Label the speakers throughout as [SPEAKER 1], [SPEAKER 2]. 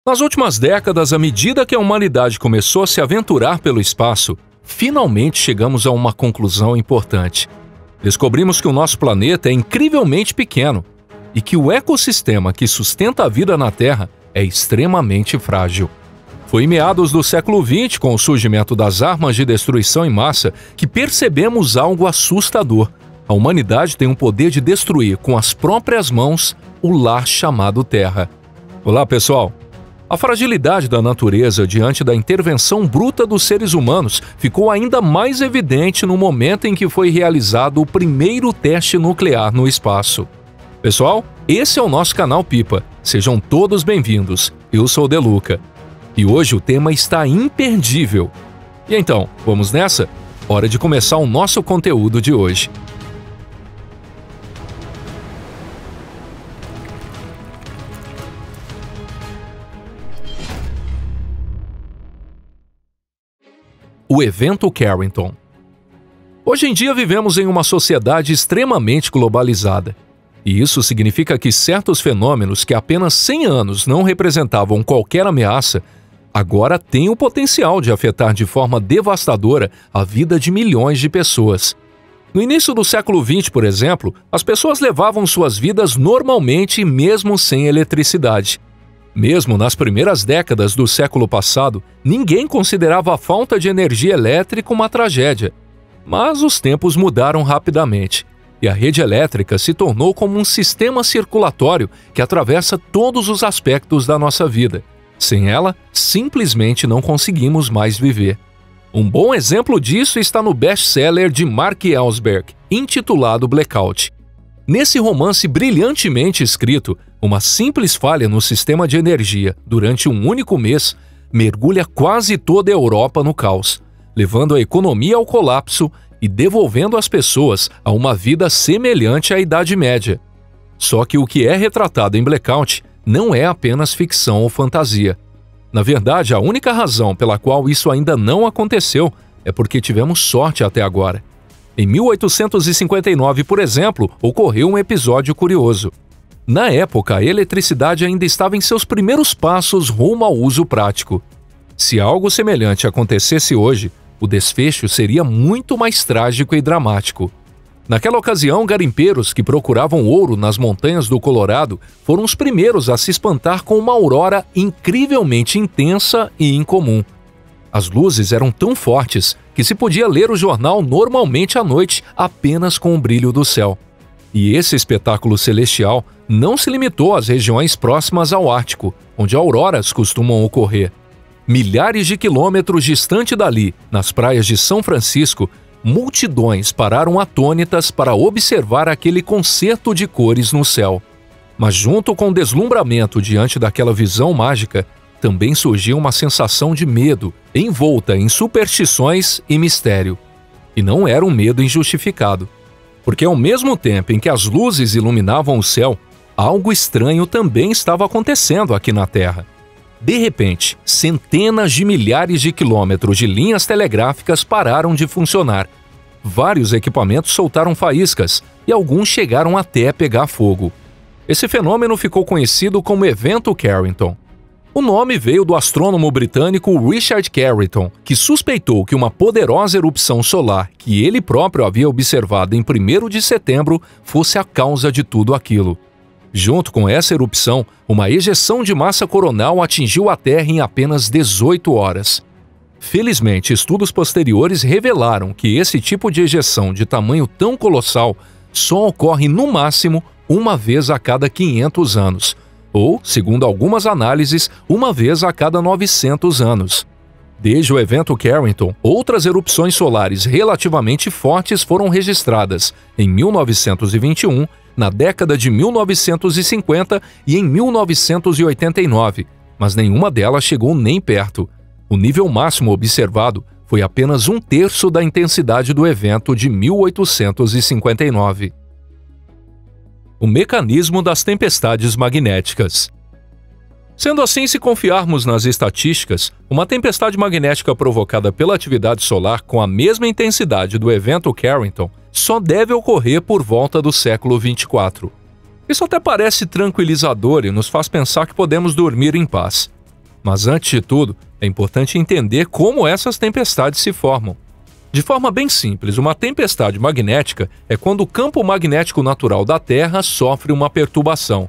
[SPEAKER 1] Nas últimas décadas, à medida que a humanidade começou a se aventurar pelo espaço, finalmente chegamos a uma conclusão importante. Descobrimos que o nosso planeta é incrivelmente pequeno e que o ecossistema que sustenta a vida na Terra é extremamente frágil. Foi em meados do século XX, com o surgimento das armas de destruição em massa, que percebemos algo assustador. A humanidade tem o poder de destruir com as próprias mãos o lar chamado Terra. Olá, pessoal! A fragilidade da natureza diante da intervenção bruta dos seres humanos ficou ainda mais evidente no momento em que foi realizado o primeiro teste nuclear no espaço. Pessoal, esse é o nosso canal Pipa. Sejam todos bem-vindos. Eu sou o Deluca. E hoje o tema está imperdível. E então, vamos nessa? Hora de começar o nosso conteúdo de hoje. O evento Carrington. Hoje em dia vivemos em uma sociedade extremamente globalizada. E isso significa que certos fenômenos que há apenas 100 anos não representavam qualquer ameaça, agora têm o potencial de afetar de forma devastadora a vida de milhões de pessoas. No início do século XX, por exemplo, as pessoas levavam suas vidas normalmente mesmo sem eletricidade. Mesmo nas primeiras décadas do século passado, ninguém considerava a falta de energia elétrica uma tragédia. Mas os tempos mudaram rapidamente, e a rede elétrica se tornou como um sistema circulatório que atravessa todos os aspectos da nossa vida. Sem ela, simplesmente não conseguimos mais viver. Um bom exemplo disso está no best-seller de Mark Ellsberg, intitulado Blackout. Nesse romance brilhantemente escrito, uma simples falha no sistema de energia durante um único mês mergulha quase toda a Europa no caos, levando a economia ao colapso e devolvendo as pessoas a uma vida semelhante à Idade Média. Só que o que é retratado em Blackout não é apenas ficção ou fantasia. Na verdade, a única razão pela qual isso ainda não aconteceu é porque tivemos sorte até agora. Em 1859, por exemplo, ocorreu um episódio curioso. Na época, a eletricidade ainda estava em seus primeiros passos rumo ao uso prático. Se algo semelhante acontecesse hoje, o desfecho seria muito mais trágico e dramático. Naquela ocasião, garimpeiros que procuravam ouro nas montanhas do Colorado foram os primeiros a se espantar com uma aurora incrivelmente intensa e incomum. As luzes eram tão fortes que se podia ler o jornal normalmente à noite apenas com o brilho do céu. E esse espetáculo celestial não se limitou às regiões próximas ao Ártico, onde auroras costumam ocorrer. Milhares de quilômetros distante dali, nas praias de São Francisco, multidões pararam atônitas para observar aquele concerto de cores no céu. Mas junto com o deslumbramento diante daquela visão mágica, também surgiu uma sensação de medo, envolta em superstições e mistério. E não era um medo injustificado, porque ao mesmo tempo em que as luzes iluminavam o céu, algo estranho também estava acontecendo aqui na Terra. De repente, centenas de milhares de quilômetros de linhas telegráficas pararam de funcionar. Vários equipamentos soltaram faíscas e alguns chegaram até a pegar fogo. Esse fenômeno ficou conhecido como Evento Carrington. O nome veio do astrônomo britânico Richard Carrington, que suspeitou que uma poderosa erupção solar que ele próprio havia observado em 1º de setembro fosse a causa de tudo aquilo. Junto com essa erupção, uma ejeção de massa coronal atingiu a Terra em apenas 18 horas. Felizmente, estudos posteriores revelaram que esse tipo de ejeção de tamanho tão colossal só ocorre no máximo uma vez a cada 500 anos, ou, segundo algumas análises, uma vez a cada 900 anos. Desde o evento Carrington, outras erupções solares relativamente fortes foram registradas em 1921, na década de 1950 e em 1989, mas nenhuma delas chegou nem perto. O nível máximo observado foi apenas 1/3 da intensidade do evento de 1859. O mecanismo das tempestades magnéticas. Sendo assim, se confiarmos nas estatísticas, uma tempestade magnética provocada pela atividade solar com a mesma intensidade do evento Carrington só deve ocorrer por volta do século 24. Isso até parece tranquilizador e nos faz pensar que podemos dormir em paz. Mas antes de tudo, é importante entender como essas tempestades se formam. De forma bem simples, uma tempestade magnética é quando o campo magnético natural da Terra sofre uma perturbação.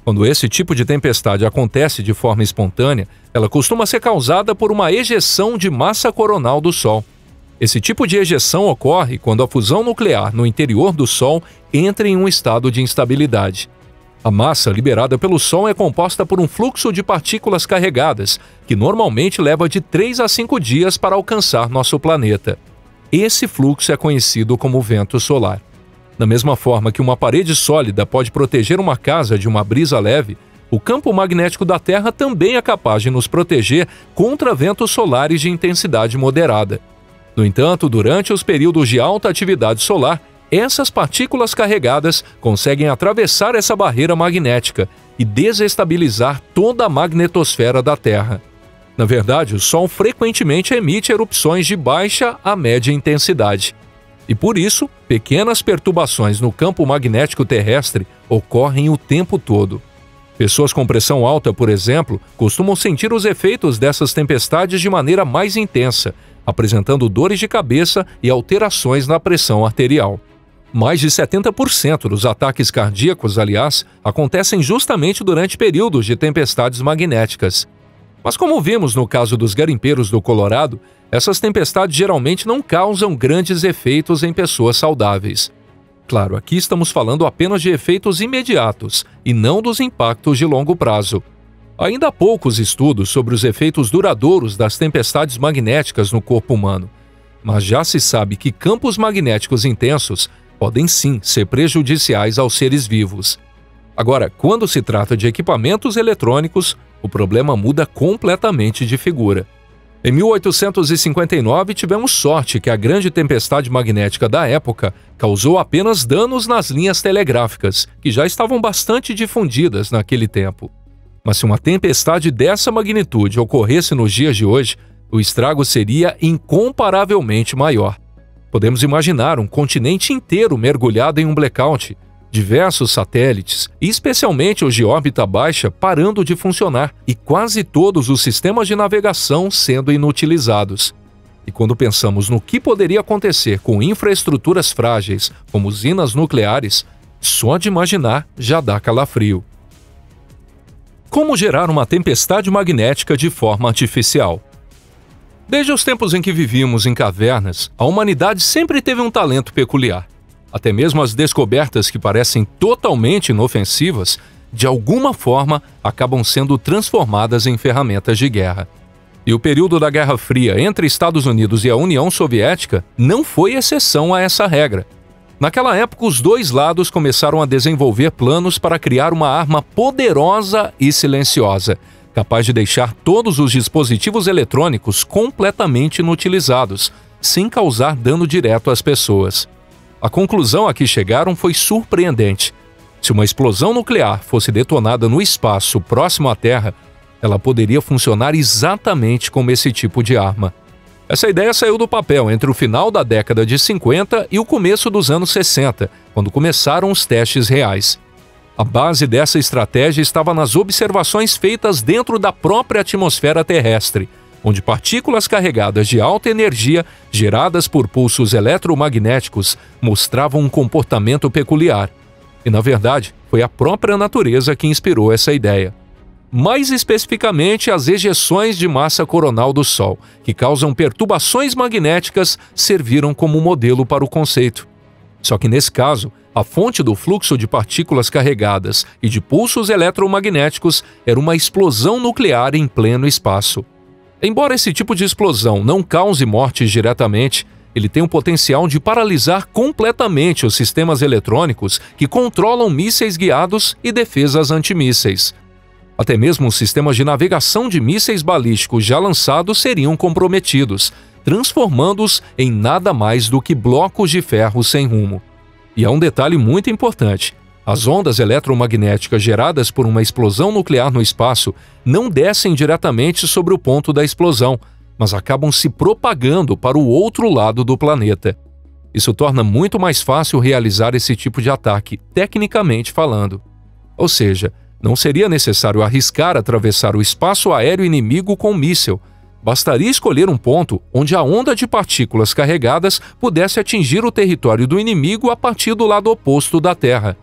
[SPEAKER 1] Quando esse tipo de tempestade acontece de forma espontânea, ela costuma ser causada por uma ejeção de massa coronal do Sol. Esse tipo de ejeção ocorre quando a fusão nuclear no interior do Sol entra em um estado de instabilidade. A massa liberada pelo Sol é composta por um fluxo de partículas carregadas, que normalmente leva de 3 a 5 dias para alcançar nosso planeta. Esse fluxo é conhecido como vento solar. Da mesma forma que uma parede sólida pode proteger uma casa de uma brisa leve, o campo magnético da Terra também é capaz de nos proteger contra ventos solares de intensidade moderada. No entanto, durante os períodos de alta atividade solar, essas partículas carregadas conseguem atravessar essa barreira magnética e desestabilizar toda a magnetosfera da Terra. Na verdade, o Sol frequentemente emite erupções de baixa a média intensidade. E por isso, pequenas perturbações no campo magnético terrestre ocorrem o tempo todo. Pessoas com pressão alta, por exemplo, costumam sentir os efeitos dessas tempestades de maneira mais intensa, apresentando dores de cabeça e alterações na pressão arterial. Mais de 70% dos ataques cardíacos, aliás, acontecem justamente durante períodos de tempestades magnéticas. Mas como vimos no caso dos garimpeiros do Colorado, essas tempestades geralmente não causam grandes efeitos em pessoas saudáveis. Claro, aqui estamos falando apenas de efeitos imediatos e não dos impactos de longo prazo. Ainda há poucos estudos sobre os efeitos duradouros das tempestades magnéticas no corpo humano, mas já se sabe que campos magnéticos intensos podem sim ser prejudiciais aos seres vivos. Agora, quando se trata de equipamentos eletrônicos, o problema muda completamente de figura. Em 1859, tivemos sorte que a grande tempestade magnética da época causou apenas danos nas linhas telegráficas, que já estavam bastante difundidas naquele tempo. Mas se uma tempestade dessa magnitude ocorresse nos dias de hoje, o estrago seria incomparavelmente maior. Podemos imaginar um continente inteiro mergulhado em um blackout, diversos satélites, especialmente os de órbita baixa, parando de funcionar e quase todos os sistemas de navegação sendo inutilizados. E quando pensamos no que poderia acontecer com infraestruturas frágeis, como usinas nucleares, só de imaginar já dá calafrio. Como gerar uma tempestade magnética de forma artificial? Desde os tempos em que vivíamos em cavernas, a humanidade sempre teve um talento peculiar. Até mesmo as descobertas que parecem totalmente inofensivas, de alguma forma, acabam sendo transformadas em ferramentas de guerra. E o período da Guerra Fria entre Estados Unidos e a União Soviética não foi exceção a essa regra. Naquela época, os dois lados começaram a desenvolver planos para criar uma arma poderosa e silenciosa, capaz de deixar todos os dispositivos eletrônicos completamente inutilizados, sem causar dano direto às pessoas. A conclusão a que chegaram foi surpreendente. Se uma explosão nuclear fosse detonada no espaço próximo à Terra, ela poderia funcionar exatamente como esse tipo de arma. Essa ideia saiu do papel entre o final da década de 50 e o começo dos anos 60, quando começaram os testes reais. A base dessa estratégia estava nas observações feitas dentro da própria atmosfera terrestre, onde partículas carregadas de alta energia, geradas por pulsos eletromagnéticos, mostravam um comportamento peculiar. E, na verdade, foi a própria natureza que inspirou essa ideia. Mais especificamente, as ejeções de massa coronal do Sol, que causam perturbações magnéticas, serviram como modelo para o conceito. Só que nesse caso, a fonte do fluxo de partículas carregadas e de pulsos eletromagnéticos era uma explosão nuclear em pleno espaço. Embora esse tipo de explosão não cause mortes diretamente, ele tem o potencial de paralisar completamente os sistemas eletrônicos que controlam mísseis guiados e defesas antimísseis. Até mesmo os sistemas de navegação de mísseis balísticos já lançados seriam comprometidos, transformando-os em nada mais do que blocos de ferro sem rumo. E há um detalhe muito importante. As ondas eletromagnéticas geradas por uma explosão nuclear no espaço não descem diretamente sobre o ponto da explosão, mas acabam se propagando para o outro lado do planeta. Isso torna muito mais fácil realizar esse tipo de ataque, tecnicamente falando. Ou seja, Não seria necessário arriscar atravessar o espaço aéreo inimigo com um míssil. Bastaria escolher um ponto onde a onda de partículas carregadas pudesse atingir o território do inimigo a partir do lado oposto da Terra.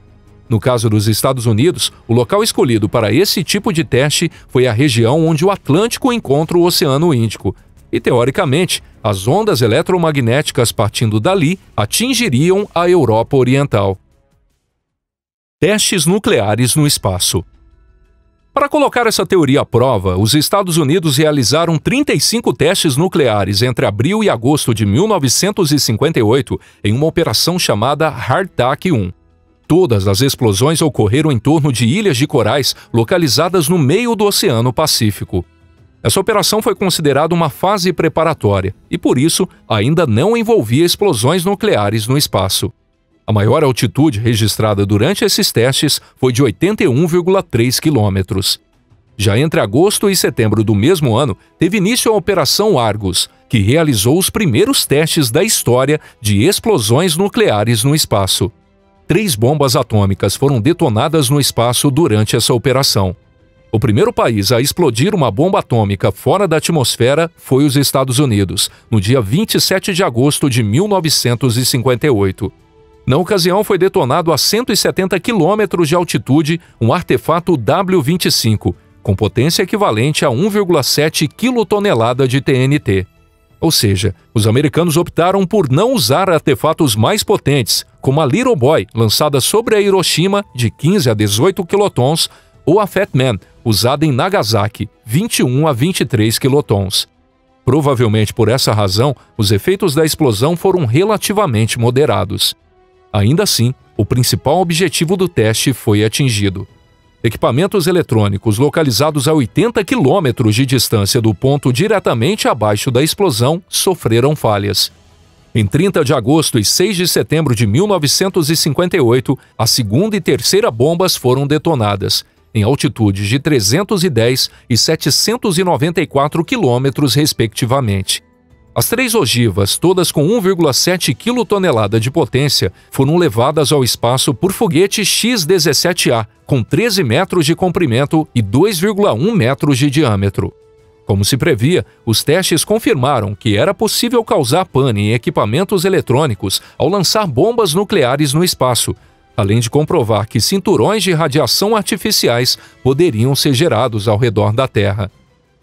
[SPEAKER 1] No caso dos Estados Unidos, o local escolhido para esse tipo de teste foi a região onde o Atlântico encontra o Oceano Índico. E, teoricamente, as ondas eletromagnéticas partindo dali atingiriam a Europa Oriental. Testes nucleares no espaço. Para colocar essa teoria à prova, os Estados Unidos realizaram 35 testes nucleares entre abril e agosto de 1958 em uma operação chamada Hardtack 1. Todas as explosões ocorreram em torno de ilhas de corais localizadas no meio do Oceano Pacífico. Essa operação foi considerada uma fase preparatória e, por isso, ainda não envolvia explosões nucleares no espaço. A maior altitude registrada durante esses testes foi de 81,3 quilômetros. Já entre agosto e setembro do mesmo ano, teve início a Operação Argus, que realizou os primeiros testes da história de explosões nucleares no espaço. 3 bombas atômicas foram detonadas no espaço durante essa operação. O primeiro país a explodir uma bomba atômica fora da atmosfera foi os Estados Unidos, no dia 27 de agosto de 1958. Na ocasião, foi detonado a 170 quilômetros de altitude um artefato W-25, com potência equivalente a 1,7 quilotonelada de TNT. Ou seja, os americanos optaram por não usar artefatos mais potentes, como a Little Boy, lançada sobre a Hiroshima, de 15 a 18 quilotons, ou a Fat Man, usada em Nagasaki, 21 a 23 quilotons. Provavelmente por essa razão, os efeitos da explosão foram relativamente moderados. Ainda assim, o principal objetivo do teste foi atingido. Equipamentos eletrônicos localizados a 80 quilômetros de distância do ponto diretamente abaixo da explosão sofreram falhas. Em 30 de agosto e 6 de setembro de 1958, a segunda e terceira bombas foram detonadas, em altitudes de 310 e 794 quilômetros, respectivamente. As 3 ogivas, todas com 1,7 quilotonelada de potência, foram levadas ao espaço por foguete X-17A, com 13 metros de comprimento e 2,1 metros de diâmetro. Como se previa, os testes confirmaram que era possível causar pane em equipamentos eletrônicos ao lançar bombas nucleares no espaço, além de comprovar que cinturões de radiação artificiais poderiam ser gerados ao redor da Terra.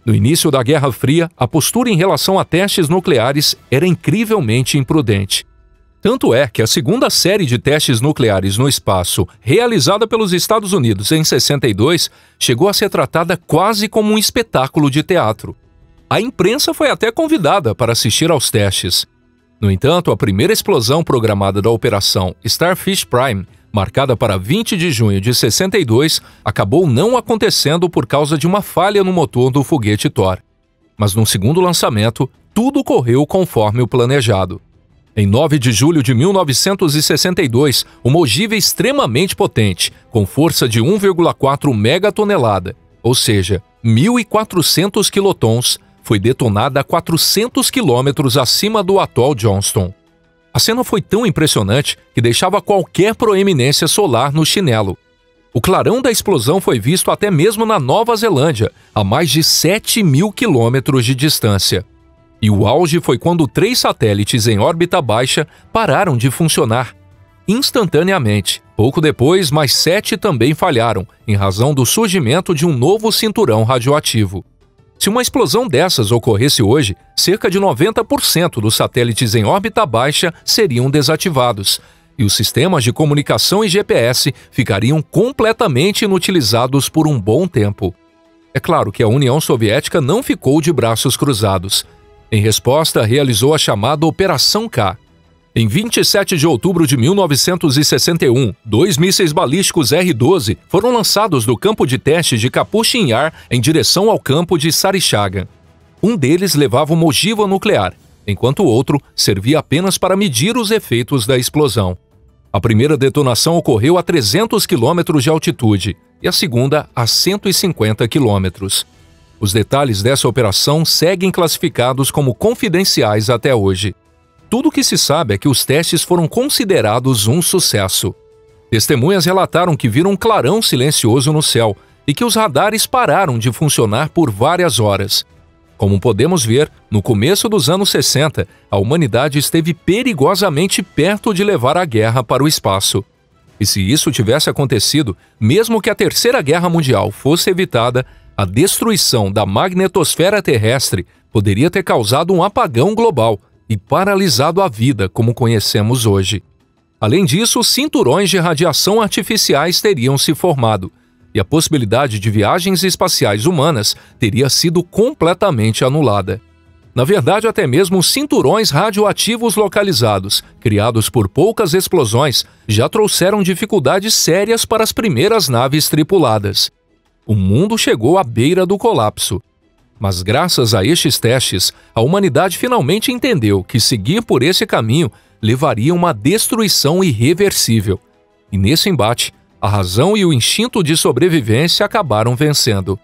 [SPEAKER 1] No início da Guerra Fria, a postura em relação a testes nucleares era incrivelmente imprudente. Tanto é que a segunda série de testes nucleares no espaço, realizada pelos Estados Unidos em 62, chegou a ser tratada quase como um espetáculo de teatro. A imprensa foi até convidada para assistir aos testes. No entanto, a primeira explosão programada da Operação Starfish Prime, marcada para 20 de junho de 62, acabou não acontecendo por causa de uma falha no motor do foguete Thor. Mas no segundo lançamento, tudo correu conforme o planejado. Em 9 de julho de 1962, uma ogiva extremamente potente, com força de 1,4 megatonelada, ou seja, 1.400 quilotons, foi detonada a 400 quilômetros acima do atol Johnston. A cena foi tão impressionante que deixava qualquer proeminência solar no chinelo. O clarão da explosão foi visto até mesmo na Nova Zelândia, a mais de 7.000 quilômetros de distância. E o auge foi quando 3 satélites em órbita baixa pararam de funcionar. Instantaneamente, pouco depois, mais 7 também falharam, em razão do surgimento de um novo cinturão radioativo. Se uma explosão dessas ocorresse hoje, cerca de 90% dos satélites em órbita baixa seriam desativados, e os sistemas de comunicação e GPS ficariam completamente inutilizados por um bom tempo. É claro que a União Soviética não ficou de braços cruzados. Em resposta, realizou a chamada Operação K. Em 27 de outubro de 1961, 2 mísseis balísticos R-12 foram lançados do campo de testes de Kapushin Yar em direção ao campo de Sarychagan. Um deles levava uma ogiva nuclear, enquanto o outro servia apenas para medir os efeitos da explosão. A primeira detonação ocorreu a 300 km de altitude e a segunda a 150 km. Os detalhes dessa operação seguem classificados como confidenciais até hoje. Tudo o que se sabe é que os testes foram considerados um sucesso. Testemunhas relataram que viram um clarão silencioso no céu e que os radares pararam de funcionar por várias horas. Como podemos ver, no começo dos anos 60, a humanidade esteve perigosamente perto de levar a guerra para o espaço. E se isso tivesse acontecido, mesmo que a Terceira Guerra Mundial fosse evitada, a destruição da magnetosfera terrestre poderia ter causado um apagão global e paralisado a vida como conhecemos hoje. Além disso, cinturões de radiação artificiais teriam se formado, e a possibilidade de viagens espaciais humanas teria sido completamente anulada. Na verdade, até mesmo cinturões radioativos localizados, criados por poucas explosões, já trouxeram dificuldades sérias para as primeiras naves tripuladas. O mundo chegou à beira do colapso. Mas graças a estes testes, a humanidade finalmente entendeu que seguir por esse caminho levaria a uma destruição irreversível. E nesse embate, a razão e o instinto de sobrevivência acabaram vencendo.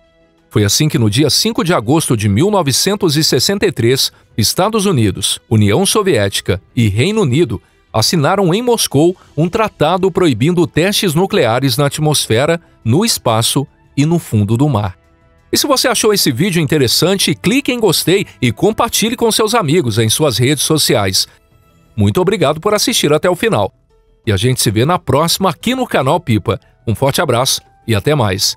[SPEAKER 1] Foi assim que no dia 5 de agosto de 1963, Estados Unidos, União Soviética e Reino Unido assinaram em Moscou um tratado proibindo testes nucleares na atmosfera, no espaço e no fundo do mar. E se você achou esse vídeo interessante, clique em gostei e compartilhe com seus amigos em suas redes sociais. Muito obrigado por assistir até o final. E a gente se vê na próxima aqui no canal Pipa. Um forte abraço e até mais.